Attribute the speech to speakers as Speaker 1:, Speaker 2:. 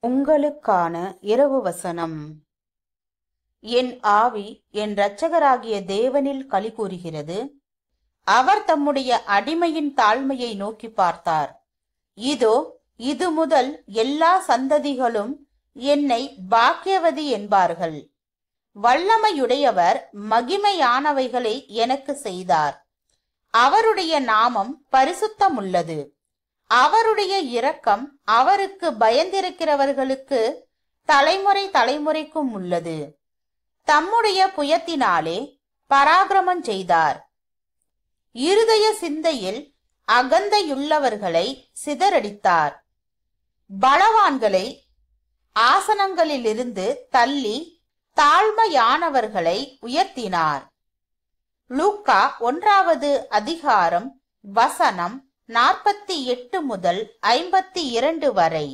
Speaker 1: உங்களுக்கான இரவு வசனம். என் ஆவி என் இரட்சகராகிய தேவனில் களி கூறுகிறது. அவர் தம்முடைய அடிமையின் தாழ்மையை நோக்கி பார்த்தார். இதோ, இது முதல் எல்லா சந்ததிகளும் என்னை பாக்கியவதி என்பார்கள். வல்லமையுடையவர் மகிமையானவைகளை எனக்கு செய்தார். அவருடைய நாமம் பரிசுத்தமுள்ளது. அவருடைய இரக்கம் அவருக்கு பயந்திருக்கிறவர்களுக்கு தலைமுறை தலைமுறைக்கும் உள்ளது. தம்முடைய புயத்தினாலே பராக்கிரமம் செய்தார். இருதய சிந்தையில் அகந்தையுள்ளவர்களை சிதறடித்தார். பலவான்களை ஆசனங்களிலிருந்து தள்ளி தாழ்மையானவர்களை உயர்த்தினார். லூக்கா 1வது அதிகாரம் வசனம் 48 முதல் 52 வரை.